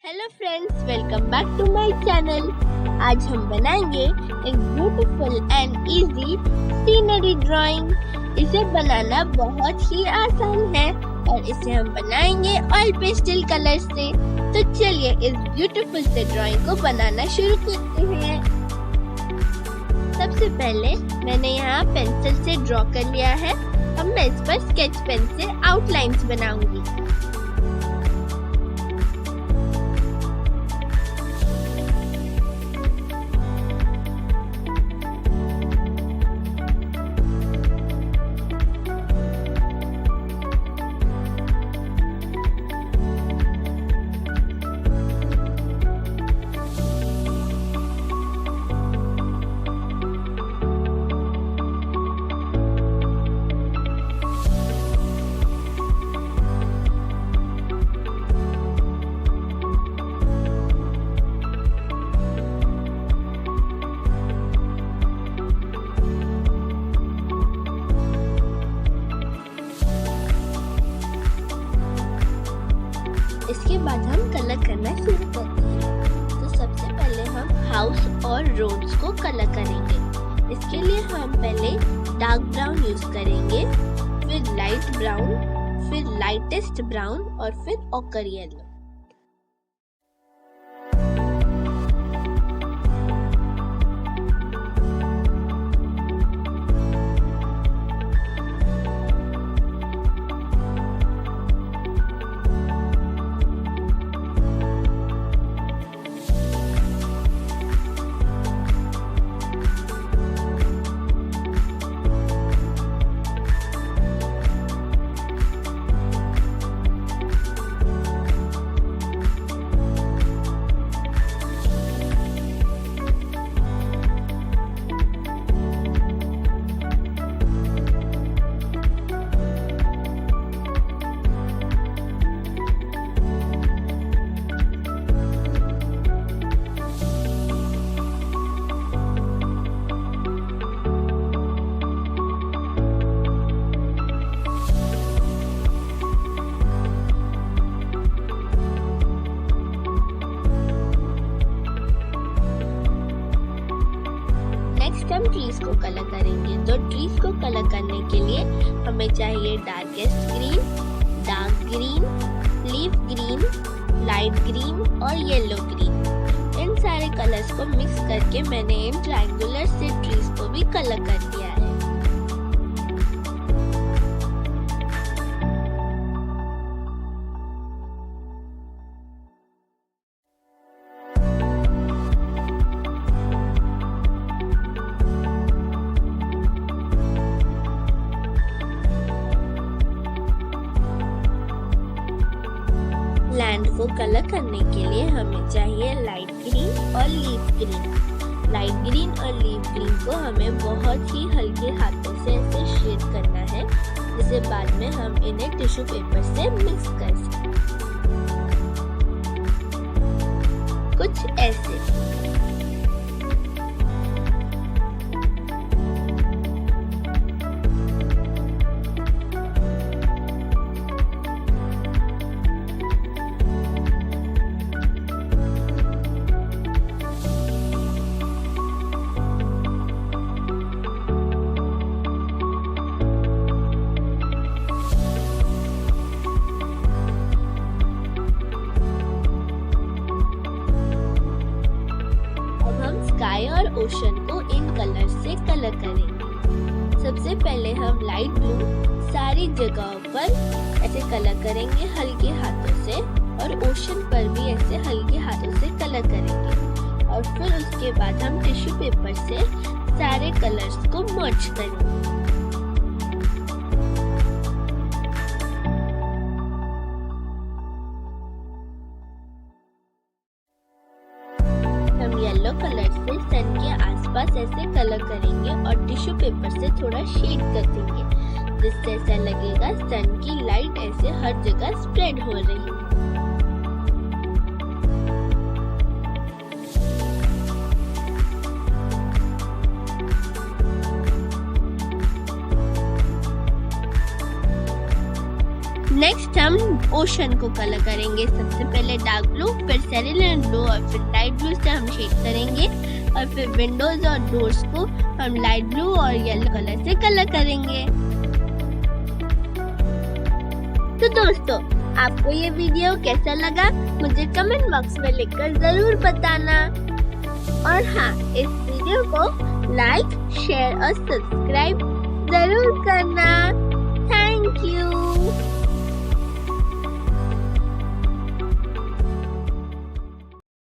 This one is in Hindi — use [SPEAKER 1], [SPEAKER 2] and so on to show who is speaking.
[SPEAKER 1] Hello friends, welcome back to my channel. आज हम बनाएंगे एक beautiful and easy scenery drawing. इसे बनाना बहुत ही आसान है और इसे हम बनाएंगे ऑयल पेस्टल कलर से। तो चलिए इस ब्यूटीफुल से ड्राइंग को बनाना शुरू करते हैं। सबसे पहले मैंने यहाँ पेंसिल से ड्रॉ कर लिया है। अब मैं इस पर स्केच पेन से आउटलाइंस बनाऊंगी। इसके बाद हम कलर करना शुरू करते हैं। तो सबसे पहले हम हाउस और रोड्स को कलर करेंगे। इसके लिए हम पहले डार्क ब्राउन यूज करेंगे, फिर लाइट ब्राउन, फिर लाइटेस्ट ब्राउन और फिर ऑकर येलो। नेक्स्ट हम ट्रीज को कलर करेंगे। तो ट्रीज को कलर करने के लिए हमें चाहिए darkest green, dark green, leaf green, light green और येलो ग्रीन। इन सारे कलर्स को मिक्स करके मैंने इन ट्रायंगुलर से ट्रीज को भी कलर कर दिया है। लैंड को कलर करने के लिए हमें चाहिए लाइट ग्रीन और लीफ ग्रीन। लाइट ग्रीन और लीफ ग्रीन को हमें बहुत ही हल्के हाथों से ऐसे शेड करना है, जिसे बाद में हम इन्हें टिश्यू पेपर से मिक्स कर सकें। कुछ ऐसे। स्काई और ओशन को इन कलर से कलर करेंगे। सबसे पहले हम लाइट ब्लू सारी जगहों पर ऐसे कलर करेंगे हल्के हाथों से, और ओशन पर भी ऐसे हल्के हाथों से कलर करेंगे। और फिर उसके बाद हम टिश्यू पेपर से सारे कलर्स को मर्ज करेंगे। हम येलो कलर से सन के आसपास ऐसे कलर करेंगे और टिश्यू पेपर से थोड़ा शेड कर देंगे, जिससे ऐसा लगेगा सन की लाइट ऐसे हर जगह स्प्रेड हो रही है। नेक्स्ट हम ओशन को कलर करेंगे। सबसे पहले डार्क ब्लू, फिर सेरिलियन ब्लू और फिर लाइट ब्लू से हम शेड करेंगे और फिर विंडोज और डोर्स को हम लाइट ब्लू और येलो कलर से कलर करेंगे। तो दोस्तों, आपको ये वीडियो कैसा लगा मुझे कमेंट बॉक्स में लिखकर जरूर बताना। और हाँ, इस वीडियो को लाइक, शेयर और सब्सक्राइब जरूर करना।